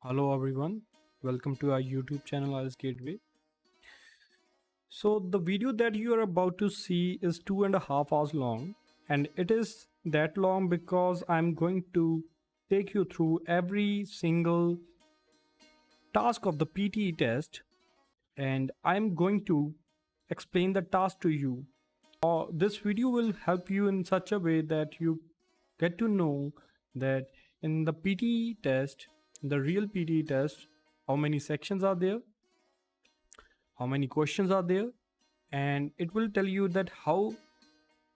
Hello everyone, welcome to our YouTube channel IELTS Gateway. So the video that you are about to see is 2.5 hours long, and it is that long because I'm going to take you through every single task of the PTE test, and I'm going to explain the task to you. This video will help you in such a way that you get to know that in the PTE test, the real PTE test, how many sections are there, how many questions are there, and it will tell you that how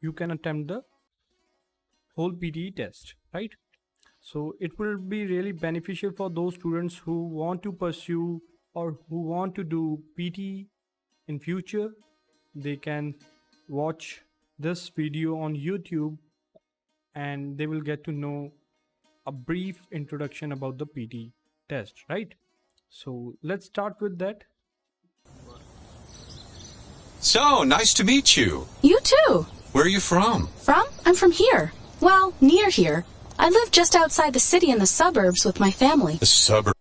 you can attempt the whole PTE test, right? So it will be really beneficial for those students who want to pursue or who want to do PT in future. They can watch this video on YouTube and they will get to know a brief introduction about the PT test, right? So let's start with that. So, nice to meet you. You too. Where are you from? From? I'm from here. Well, near here. I live just outside the city in the suburbs with my family. The suburb.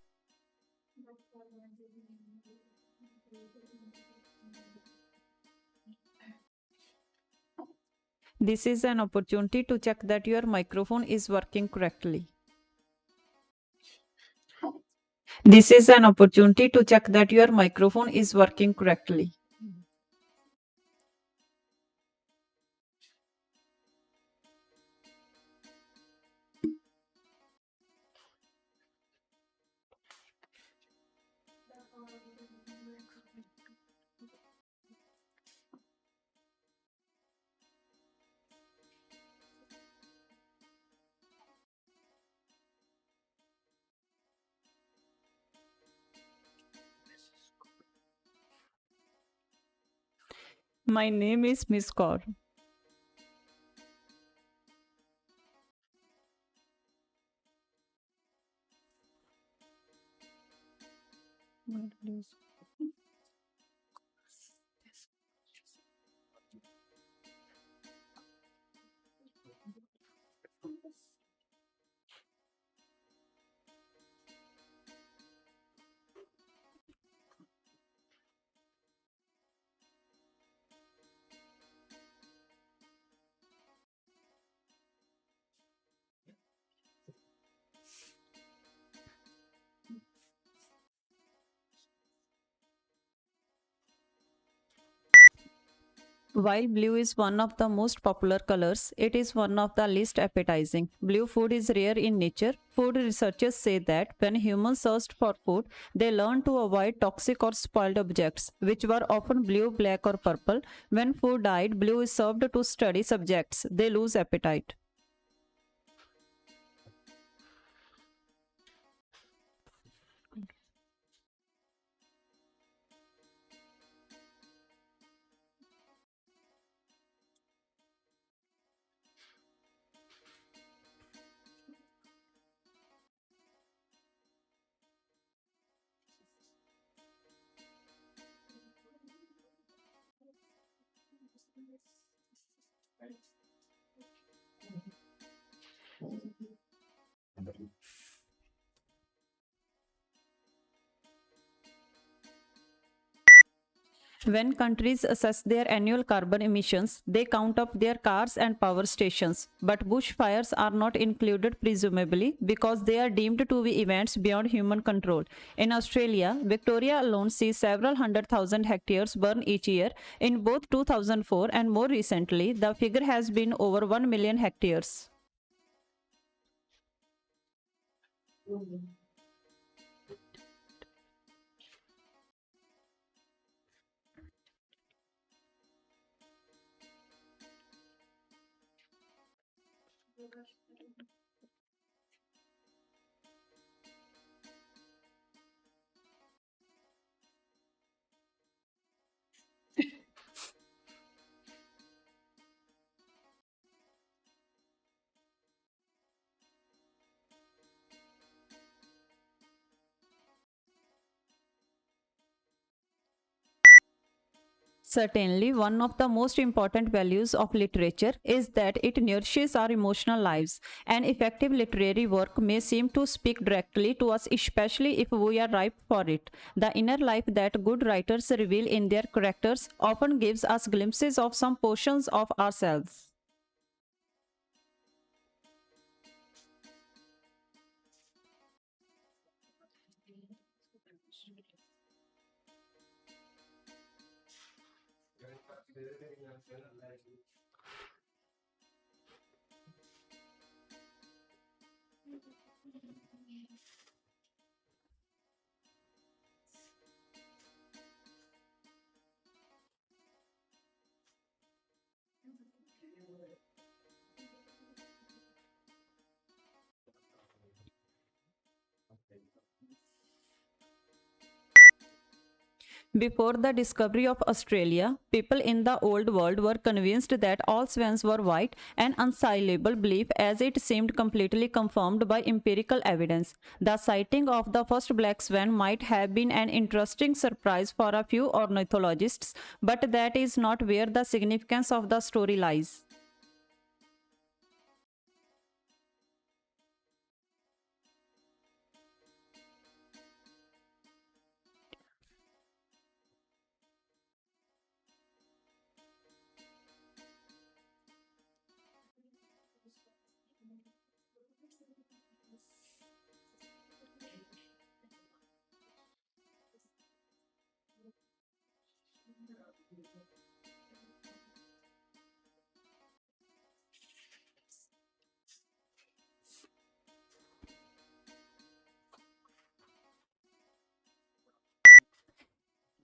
This is an opportunity to check that your microphone is working correctly. This is an opportunity to check that your microphone is working correctly. My name is Miss Kaur. While blue is one of the most popular colors, it is one of the least appetizing. Blue food is rare in nature. Food researchers say that when humans searched for food, they learned to avoid toxic or spoiled objects, which were often blue, black, or purple. When food died, blue is served to study subjects. They lose appetite. When countries assess their annual carbon emissions, they count up their cars and power stations. But bushfires are not included, presumably, because they are deemed to be events beyond human control. In Australia, Victoria alone sees several 100,000 hectares burn each year. In both 2004 and more recently, the figure has been over 1 million hectares. Certainly, one of the most important values of literature is that it nourishes our emotional lives. An effective literary work may seem to speak directly to us, especially if we are ripe for it. The inner life that good writers reveal in their characters often gives us glimpses of some portions of ourselves. Before the discovery of Australia, people in the Old World were convinced that all swans were white, an unassailable belief as it seemed completely confirmed by empirical evidence. The sighting of the first black swan might have been an interesting surprise for a few ornithologists, but that is not where the significance of the story lies.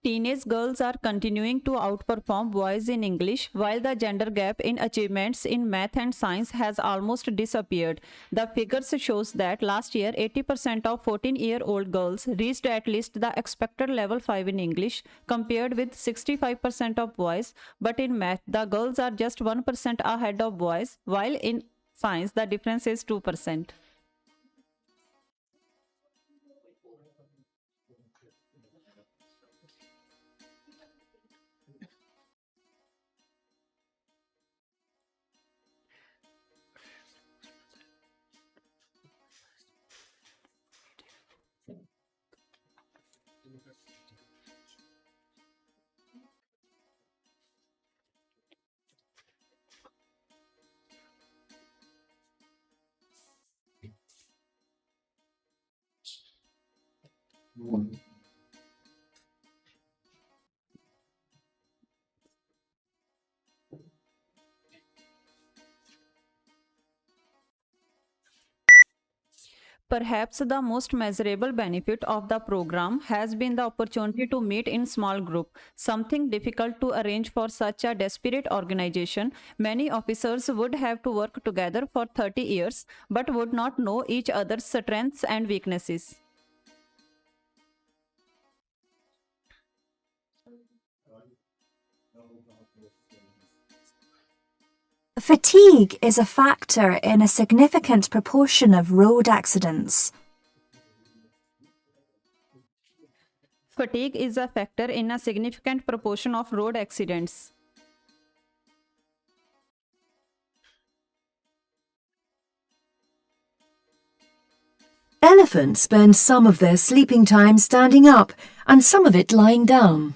Teenage girls are continuing to outperform boys in English, while the gender gap in achievements in math and science has almost disappeared. The figures shows that last year 80% of 14-year-old girls reached at least the expected level 5 in English, compared with 65% of boys, but in math the girls are just 1% ahead of boys, while in science the difference is 2%. Perhaps the most measurable benefit of the program has been the opportunity to meet in small group, something difficult to arrange for such a desperate organization. Many officers would have to work together for 30 years but would not know each other's strengths and weaknesses. Fatigue is a factor in a significant proportion of road accidents. Fatigue is a factor in a significant proportion of road accidents. Elephants spend some of their sleeping time standing up and some of it lying down.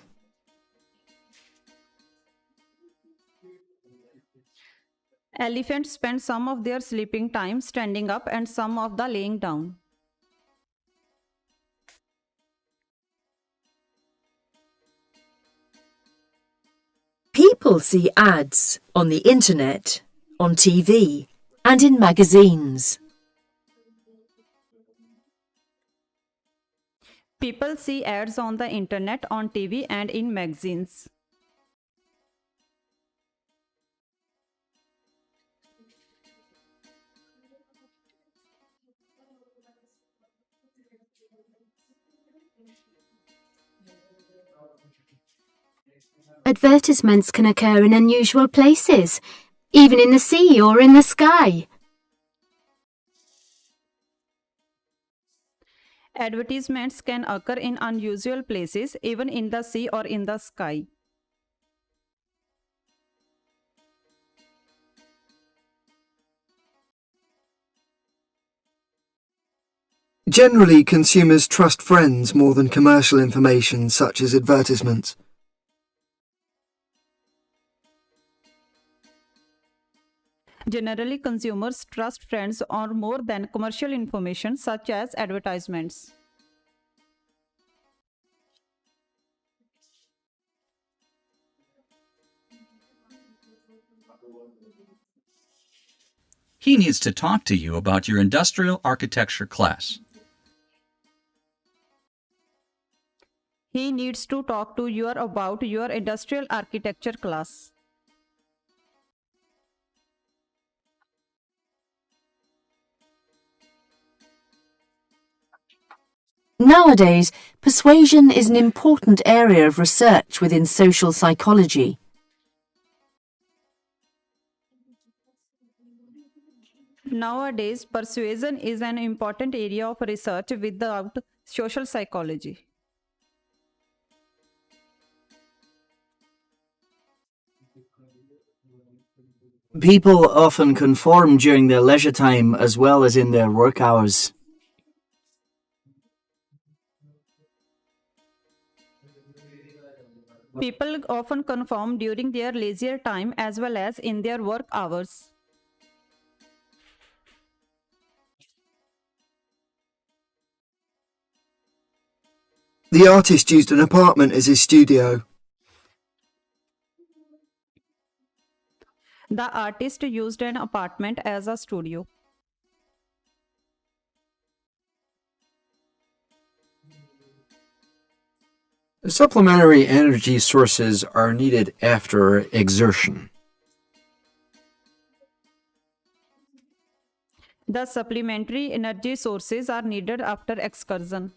Elephants spend some of their sleeping time standing up and some of the laying down. People see ads on the internet, on TV, and in magazines. People see ads on the internet, on TV, and in magazines. Advertisements can occur in unusual places, even in the sea or in the sky. Advertisements can occur in unusual places, even in the sea or in the sky. Generally, consumers trust friends more than commercial information such as advertisements. Generally, consumers trust friends or more than commercial information such as advertisements. He needs to talk to you about your industrial architecture class. He needs to talk to you about your industrial architecture class. Nowadays, persuasion is an important area of research within social psychology. Nowadays, persuasion is an important area of research without social psychology. People often conform during their leisure time as well as in their work hours. People often conform during their leisure time as well as in their work hours. The artist used an apartment as his studio. The artist used an apartment as a studio. Supplementary energy sources are needed after exertion. The supplementary energy sources are needed after excursion.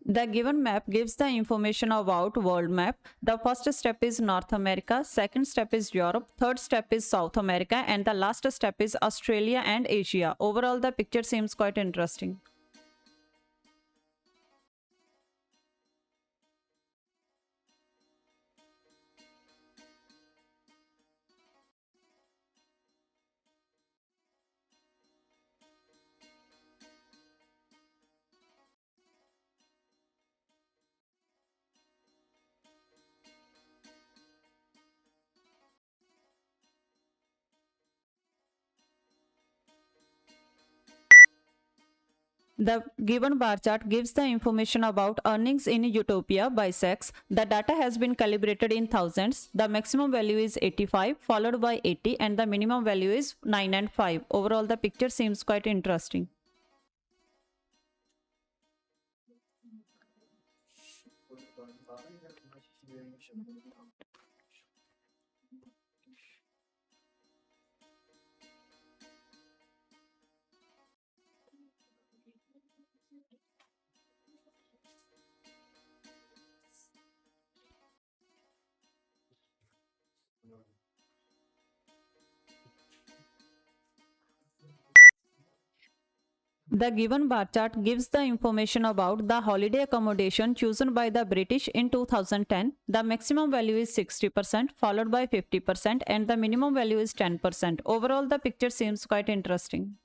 The given map gives the information about world map. The first step is North America, second step is Europe, third step is South America, and the last step is Australia and Asia. Overall, the picture seems quite interesting. The given bar chart gives the information about earnings in Utopia by sex. The data has been calibrated in thousands. The maximum value is 85, followed by 80, and the minimum value is 9 and 5. Overall, the picture seems quite interesting. The given bar chart gives the information about the holiday accommodation chosen by the British in 2010. The maximum value is 60%, followed by 50%, and the minimum value is 10%. Overall, the picture seems quite interesting.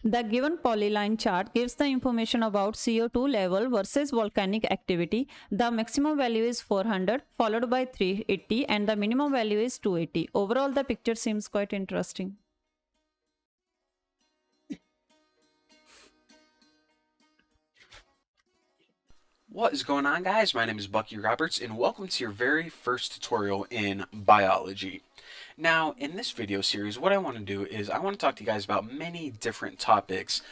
The given polyline chart gives the information about CO2 level versus volcanic activity. The maximum value is 400, followed by 380, and the minimum value is 280. Overall, the picture seems quite interesting. What is going on, guys? My name is Bucky Roberts and welcome to your very first tutorial in biology. Now, in this video series, what I want to do is I want to talk to you guys about many different topics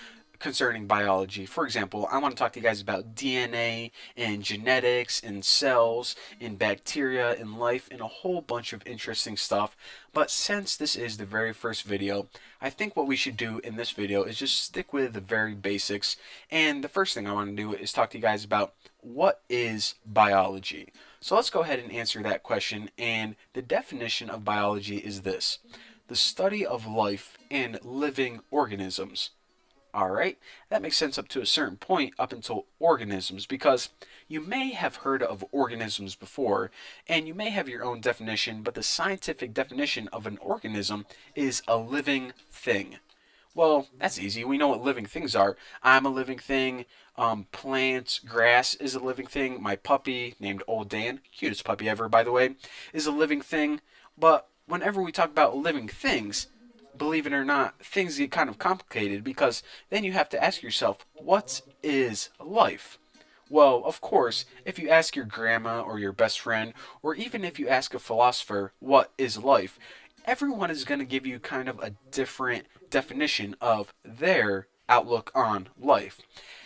concerning biology. For example, I want to talk to you guys about DNA and genetics and cells and bacteria and life and a whole bunch of interesting stuff. But since this is the very first video, I think what we should do in this video is just stick with the very basics. And the first thing I want to do is talk to you guys about what is biology. So let's go ahead and answer that question. And the definition of biology is this: the study of life and living organisms. Alright, that makes sense up to a certain point, up until organisms, because you may have heard of organisms before, and you may have your own definition, but the scientific definition of an organism is a living thing. Well, that's easy. We know what living things are. I'm a living thing. Plants, grass is a living thing. My puppy, named Old Dan, cutest puppy ever, by the way, is a living thing. But whenever we talk about living things, believe it or not, things get kind of complicated, because then you have to ask yourself, what is life? Well, of course, if you ask your grandma or your best friend, or even if you ask a philosopher, what is life? Everyone is going to give you kind of a different definition of their outlook on life.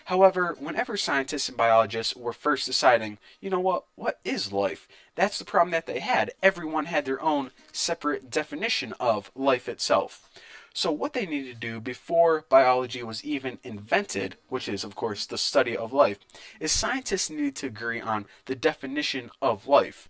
However, whenever scientists and biologists were first deciding, you know what is life? That's the problem that they had. Everyone had their own separate definition of life itself. So what they needed to do before biology was even invented, which is, of course, the study of life, is scientists needed to agree on the definition of life.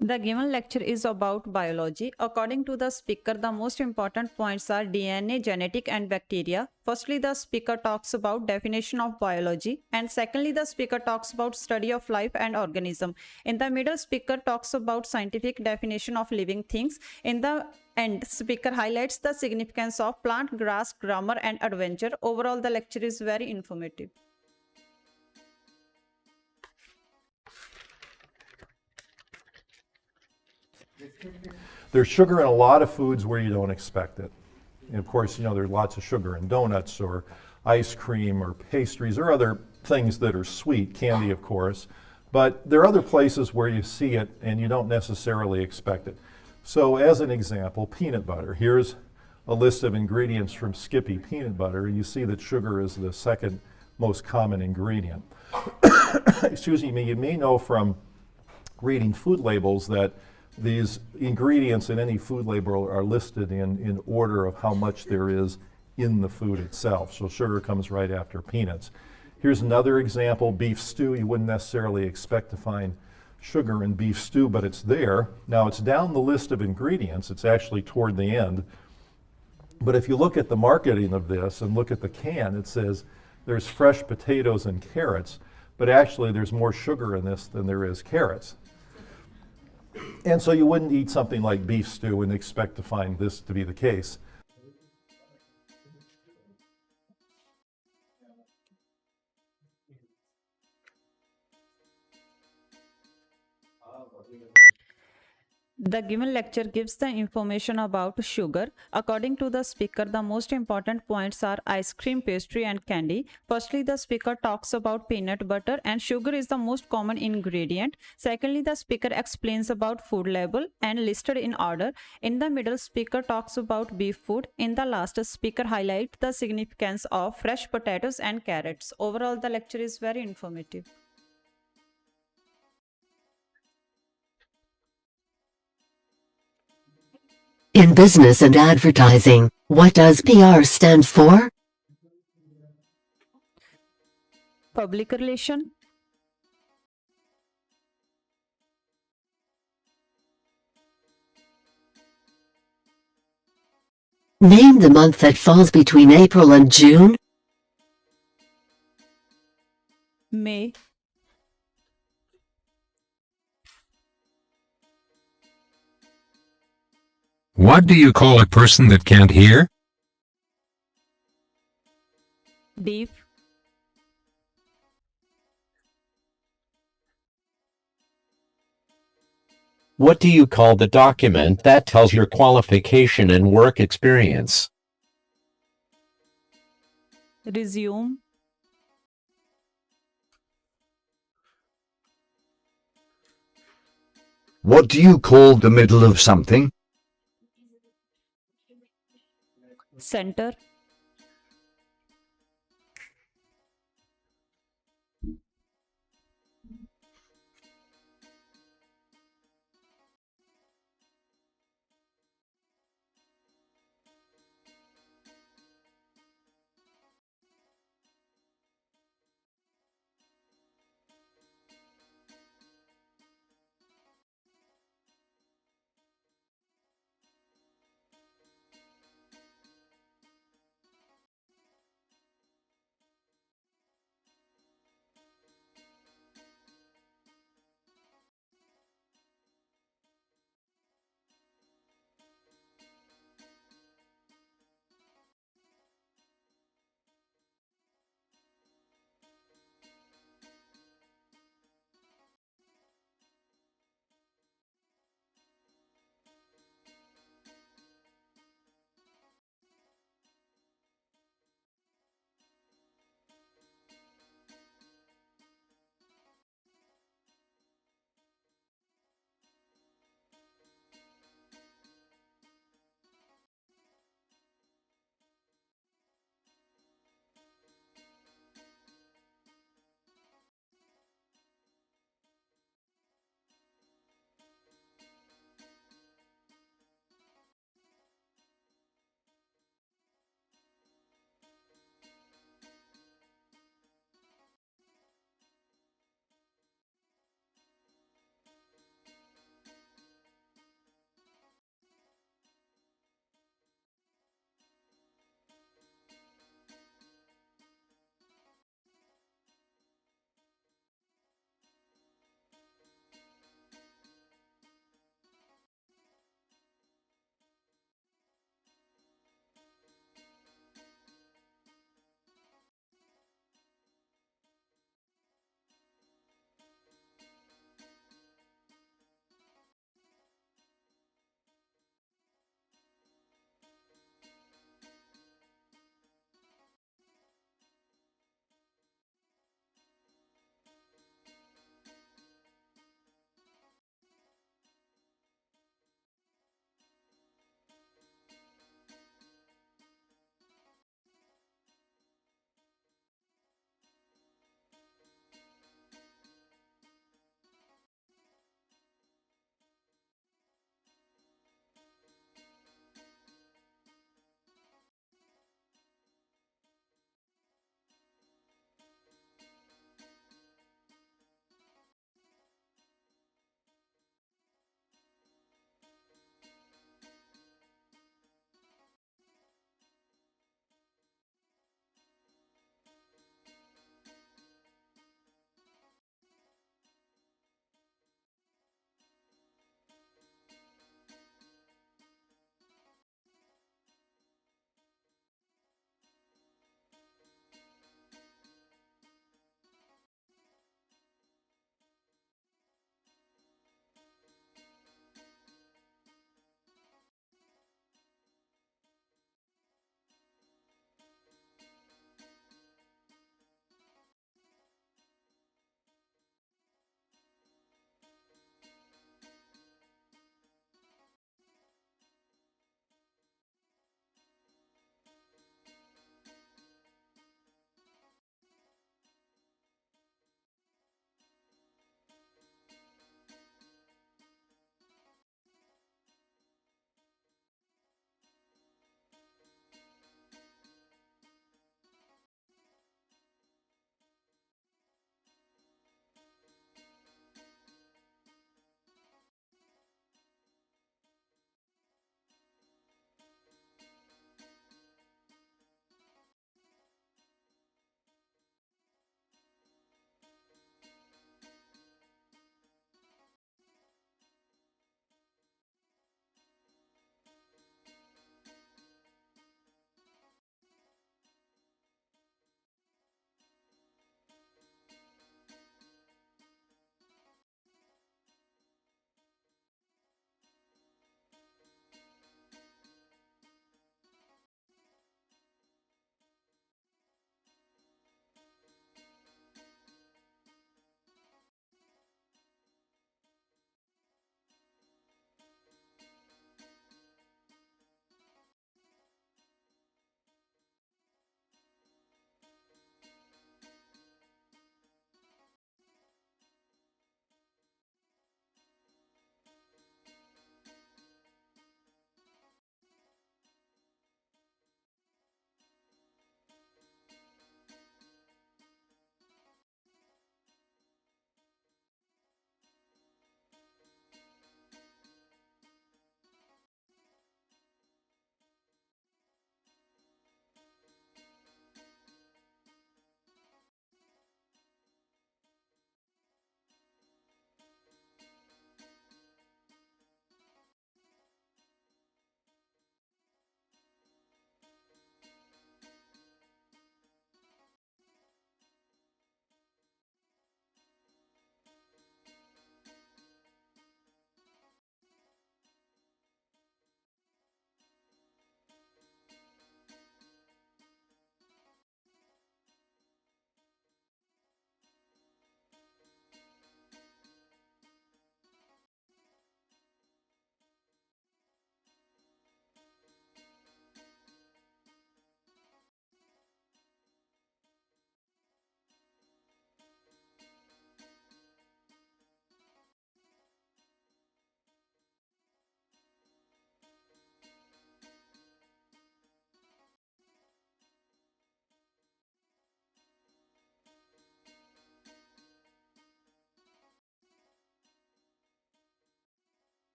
The given lecture is about biology. According to the speaker, the most important points are DNA, genetic and bacteria. Firstly, the speaker talks about definition of biology, and secondly, the speaker talks about study of life and organism. In the middle, speaker talks about scientific definition of living things. In the end, speaker highlights the significance of plant, grass, grammar and adventure. Overall, the lecture is very informative. There's sugar in a lot of foods where you don't expect it. And of course, you know, there's lots of sugar in donuts or ice cream or pastries or other things that are sweet, candy of course. But there are other places where you see it and you don't necessarily expect it. So as an example, peanut butter. Here's a list of ingredients from Skippy peanut butter. You see that sugar is the second most common ingredient. Excuse me, you may know from reading food labels that these ingredients in any food label are listed in order of how much there is in the food itself. So sugar comes right after peanuts. Here's another example, beef stew. You wouldn't necessarily expect to find sugar in beef stew, but it's there. Now it's down the list of ingredients. It's actually toward the end. But if you look at the marketing of this and look at the can, it says there's fresh potatoes and carrots, but actually there's more sugar in this than there is carrots. And so you wouldn't eat something like beef stew and expect to find this to be the case. The given lecture gives the information about sugar. According to the speaker, the most important points are ice cream, pastry and candy. Firstly, the speaker talks about peanut butter, and sugar is the most common ingredient. Secondly, the speaker explains about food label and listed in order. In the middle, speaker talks about beef food. In the last, speaker highlights the significance of fresh potatoes and carrots. Overall, the lecture is very informative. In business and advertising, what does PR stand for? Public relation. Name the month that falls between April and June. May. What do you call a person that can't hear? Deaf. What do you call the document that tells your qualification and work experience? Resume. What do you call the middle of something? Center.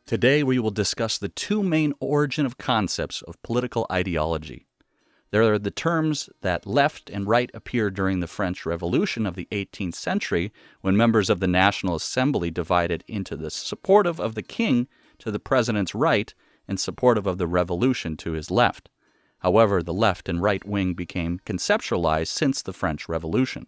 Today we will discuss the two main origin of concepts of political ideology. There are the terms that left and right appeared during the French Revolution of the 18th century, when members of the National Assembly divided into the supportive of the king to the president's right and supportive of the revolution to his left. However, the left and right wing became conceptualized since the French Revolution.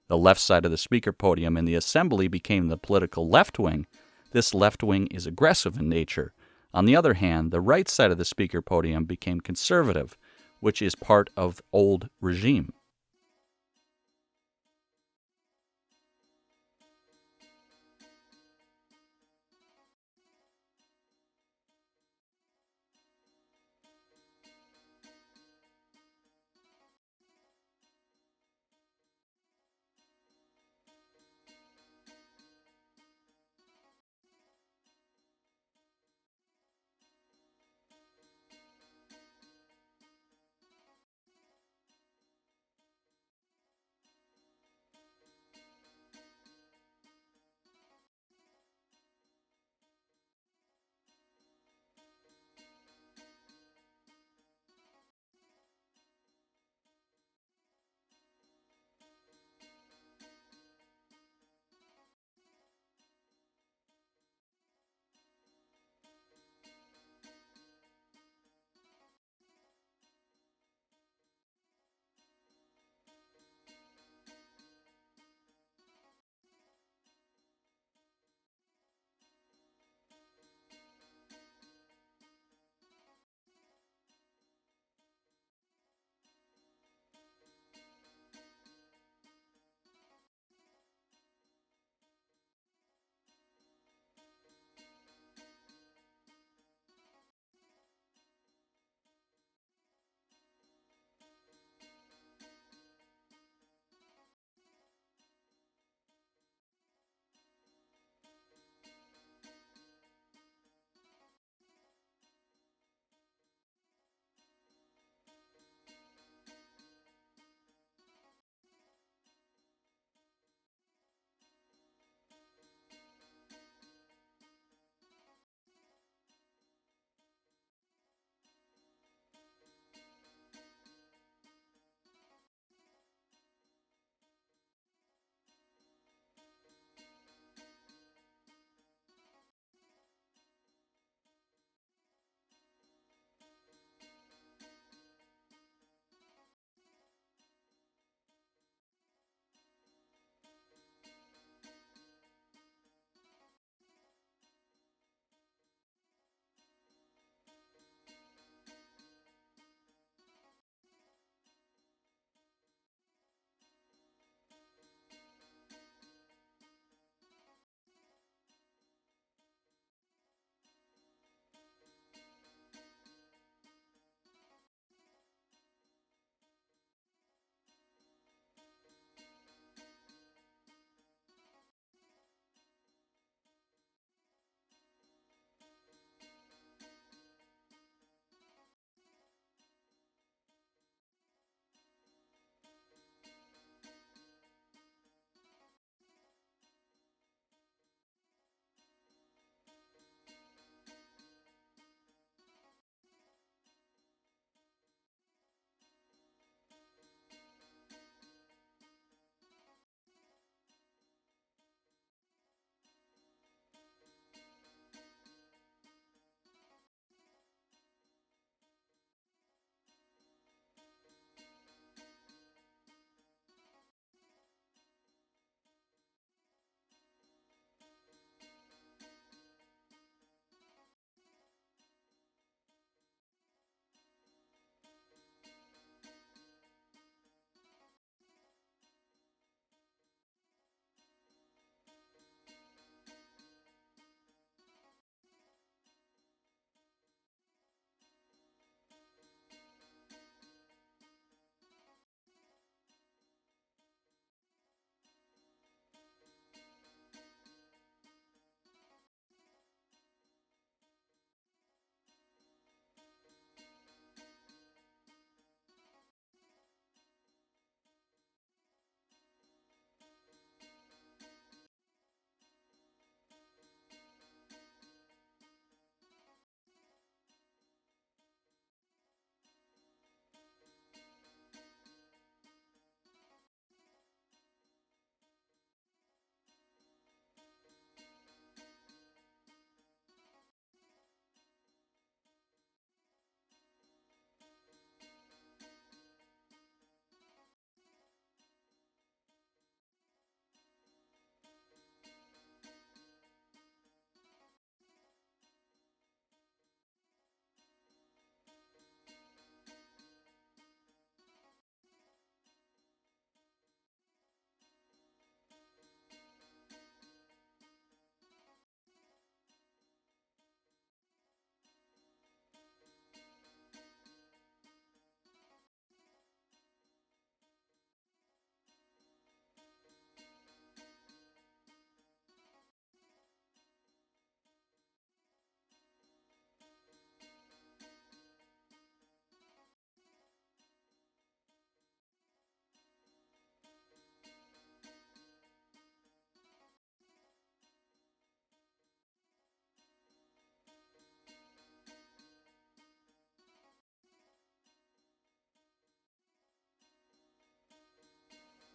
The left side of the speaker podium in the assembly became the political left wing. This left wing is aggressive in nature. On the other hand, the right side of the speaker podium became conservative, which is part of old regime.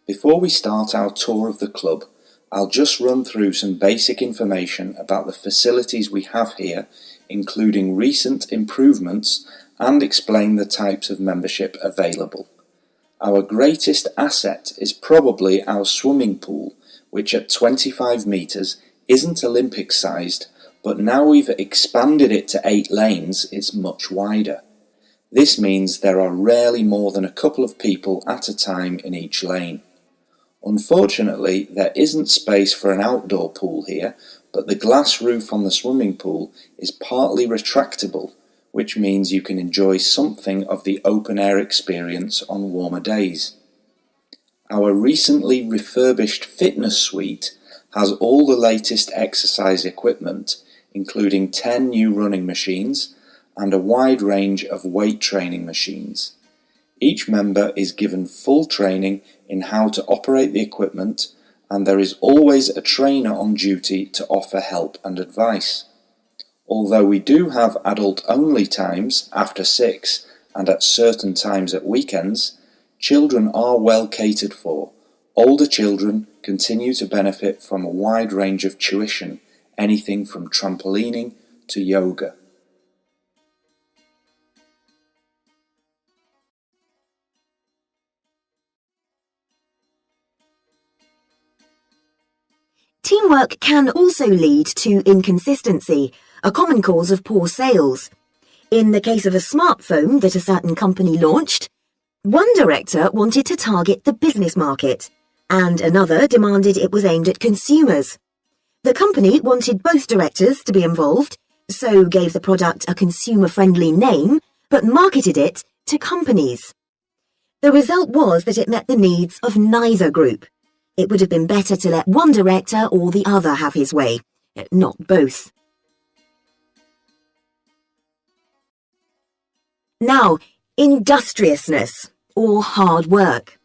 Before we start our tour of the club, I'll just run through some basic information about the facilities we have here, including recent improvements, and explain the types of membership available. Our greatest asset is probably our swimming pool, which at 25 metres isn't Olympic sized, but now we've expanded it to 8 lanes, it's much wider. This means there are rarely more than a couple of people at a time in each lane. Unfortunately, there isn't space for an outdoor pool here, but the glass roof on the swimming pool is partly retractable, which means you can enjoy something of the open-air experience on warmer days. Our recently refurbished fitness suite has all the latest exercise equipment, including 10 new running machines and a wide range of weight training machines. Each member is given full training in how to operate the equipment, and there is always a trainer on duty to offer help and advice. Although we do have adult-only times after 6 and at certain times at weekends, children are well catered for. Older children continue to benefit from a wide range of tuition, anything from trampolining to yoga. Teamwork can also lead to inconsistency, a common cause of poor sales. In the case of a smartphone that a certain company launched, one director wanted to target the business market, and another demanded it was aimed at consumers. The company wanted both directors to be involved, so gave the product a consumer-friendly name, but marketed it to companies. The result was that it met the needs of neither group. It would have been better to let one director or the other have his way, not both. Now, industriousness, or hard work.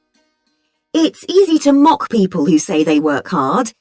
It's easy to mock people who say they work hard.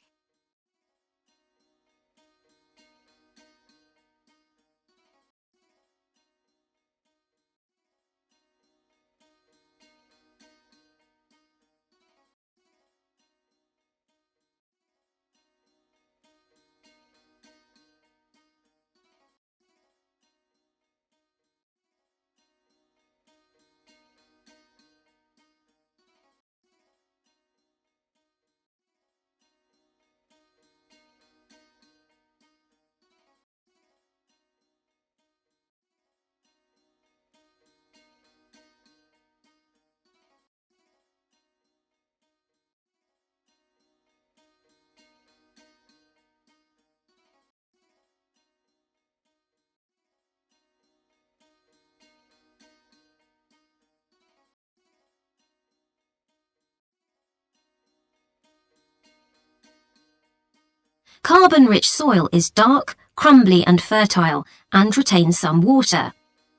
Carbon-rich soil is dark, crumbly and fertile, and retains some water.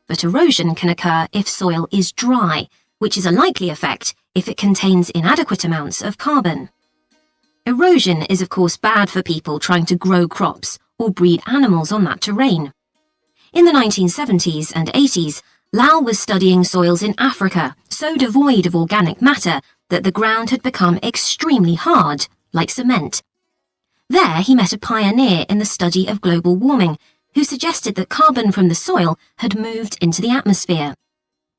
But erosion can occur if soil is dry, which is a likely effect if it contains inadequate amounts of carbon. Erosion is of course bad for people trying to grow crops or breed animals on that terrain. In the 1970s and 80s, Lau was studying soils in Africa, so devoid of organic matter that the ground had become extremely hard, like cement. There he met a pioneer in the study of global warming, who suggested that carbon from the soil had moved into the atmosphere.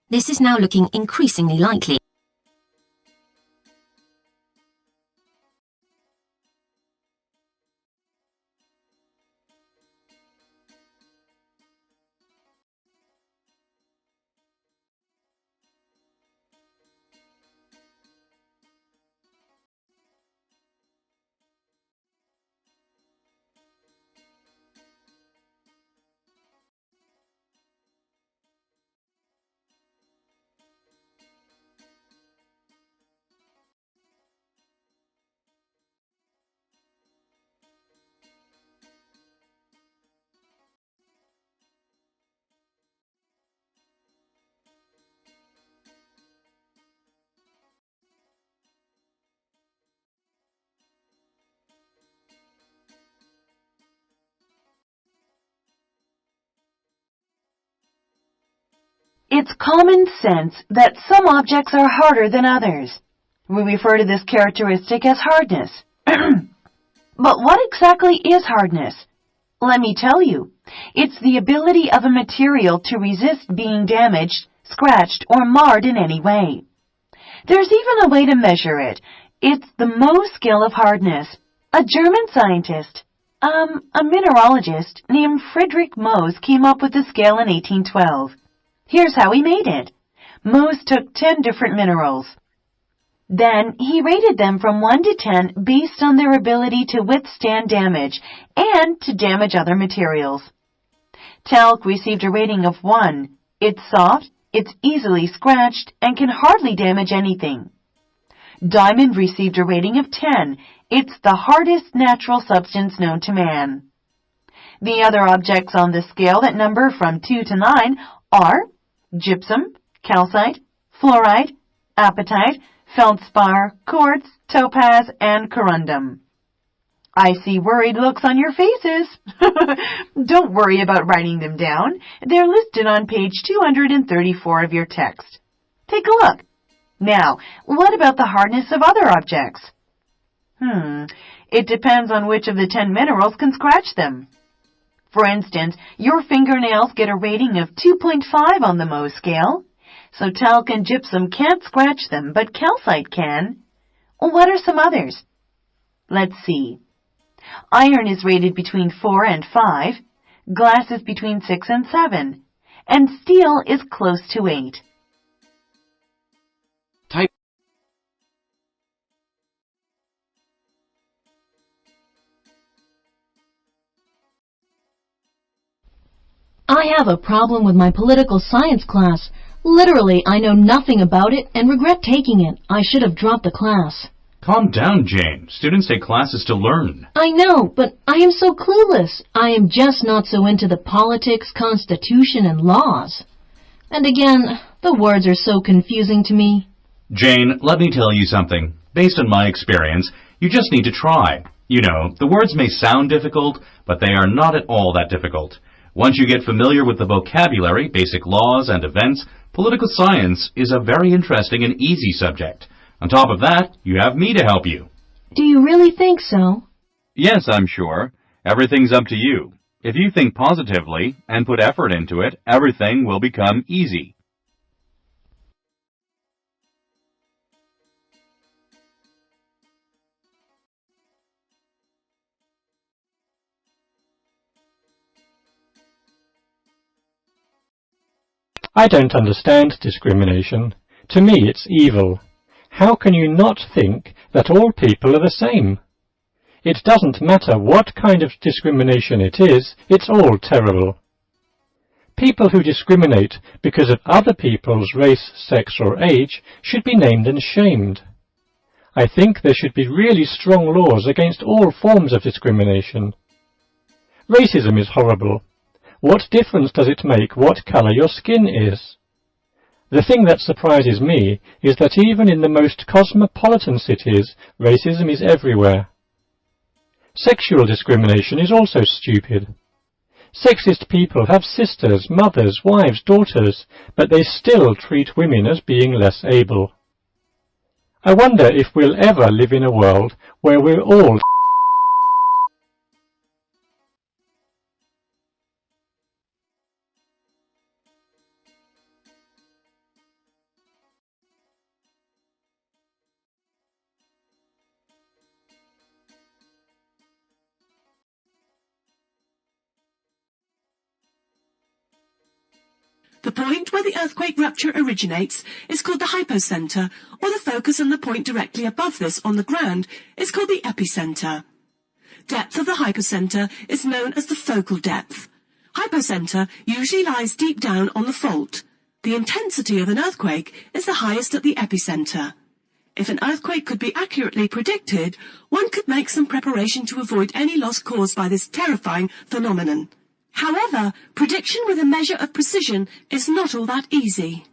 This is now looking increasingly likely. It's common sense that some objects are harder than others. We refer to this characteristic as hardness. But what exactly is hardness? Let me tell you. It's the ability of a material to resist being damaged, scratched, or marred in any way. There's even a way to measure it. It's the Mohs scale of hardness. A German scientist, a mineralogist named Friedrich Mohs came up with the scale in 1812. Here's how he made it. Mohs took 10 different minerals. Then he rated them from 1 to 10 based on their ability to withstand damage and to damage other materials. Talc received a rating of 1. It's soft, it's easily scratched, and can hardly damage anything. Diamond received a rating of 10. It's the hardest natural substance known to man. The other objects on the scale that number from 2 to 9 are gypsum, calcite, fluorite, apatite, feldspar, quartz, topaz, and corundum. I see worried looks on your faces. Don't worry about writing them down. They're listed on page 234 of your text. Take a look. Now, what about the hardness of other objects? It depends on which of the 10 minerals can scratch them. For instance, your fingernails get a rating of 2.5 on the Mohs scale. So talc and gypsum can't scratch them, but calcite can. What are some others? Let's see. Iron is rated between 4 and 5, glass is between 6 and 7, and steel is close to 8. I have a problem with my political science class. Literally, I know nothing about it and regret taking it. I should have dropped the class. Calm down, Jane. Students take classes to learn. I know, but I am so clueless. I am just not so into the politics, constitution, and laws. And again, the words are so confusing to me. Jane, let me tell you something. Based on my experience, you just need to try. You know, the words may sound difficult, but they are not at all that difficult. Once you get familiar with the vocabulary, basic laws, and events, political science is a very interesting and easy subject. On top of that, you have me to help you. Do you really think so? Yes, I'm sure. Everything's up to you. If you think positively and put effort into it, everything will become easy. I don't understand discrimination. To me, it's evil. How can you not think that all people are the same? It doesn't matter what kind of discrimination it is, it's all terrible. People who discriminate because of other people's race, sex or age should be named and shamed. I think there should be really strong laws against all forms of discrimination. Racism is horrible. What difference does it make what colour your skin is? The thing that surprises me is that even in the most cosmopolitan cities, racism is everywhere. Sexual discrimination is also stupid. Sexist people have sisters, mothers, wives, daughters, but they still treat women as being less able. I wonder if we'll ever live in a world where we're all The point where the earthquake rupture originates is called the hypocenter, or the focus on the point directly above this on the ground is called the epicenter. Depth of the hypocenter is known as the focal depth. Hypocenter usually lies deep down on the fault. The intensity of an earthquake is the highest at the epicenter. If an earthquake could be accurately predicted, one could make some preparation to avoid any loss caused by this terrifying phenomenon. However, prediction with a measure of precision is not all that easy.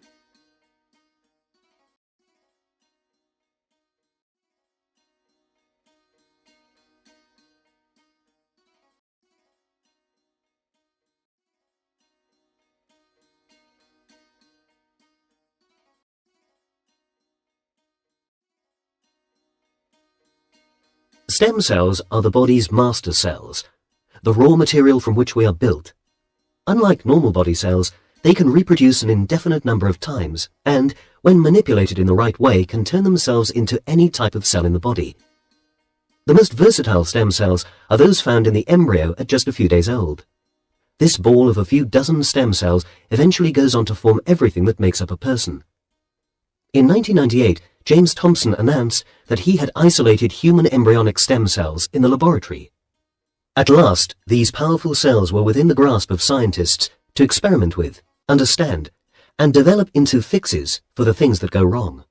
Stem cells are the body's master cells, the raw material from which we are built. Unlike normal body cells, they can reproduce an indefinite number of times and, when manipulated in the right way, can turn themselves into any type of cell in the body. The most versatile stem cells are those found in the embryo at just a few days old. This ball of a few dozen stem cells eventually goes on to form everything that makes up a person. In 1998, James Thomson announced that he had isolated human embryonic stem cells in the laboratory. At last, these powerful cells were within the grasp of scientists to experiment with, understand, and develop into fixes for the things that go wrong.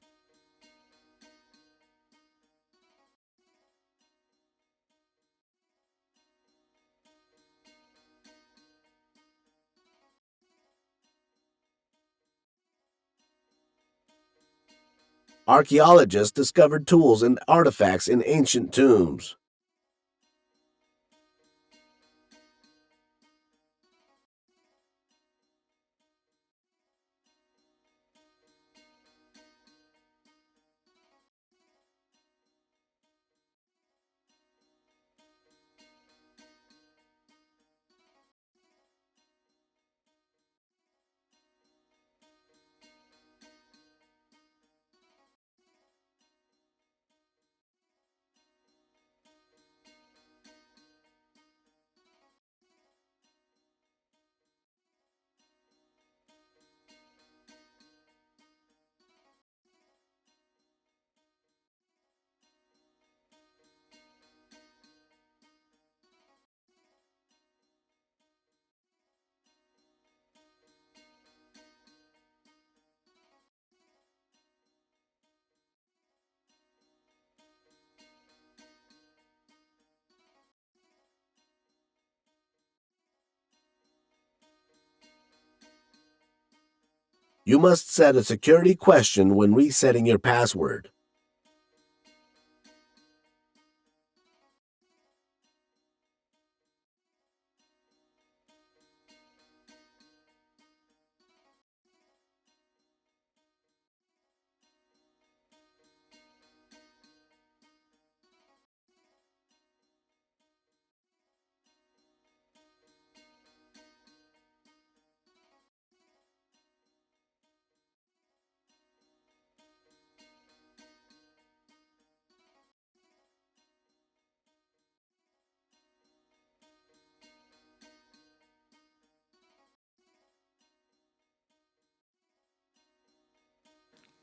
Archaeologists discovered tools and artifacts in ancient tombs. You must set a security question when resetting your password.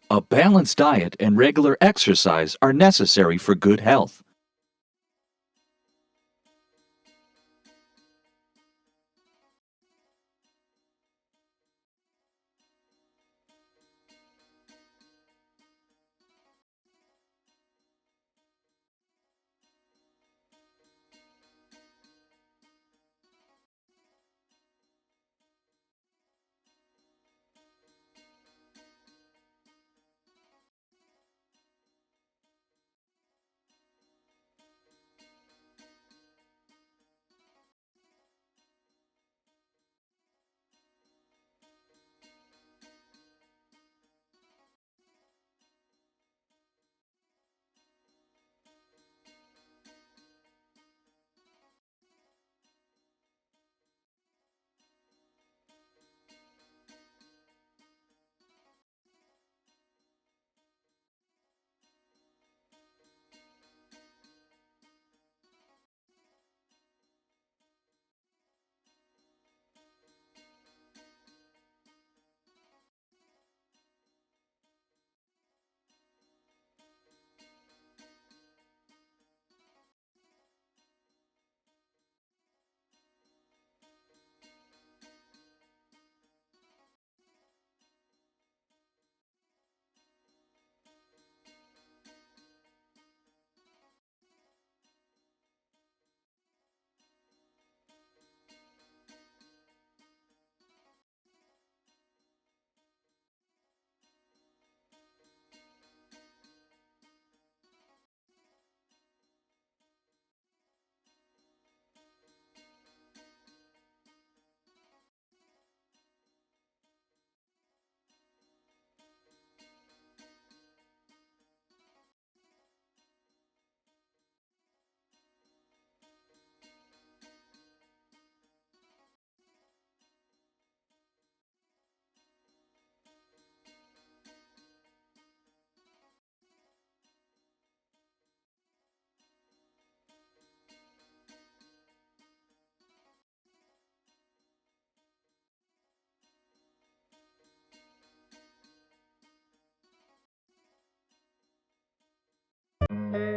A balanced diet and regular exercise are necessary for good health. Bye.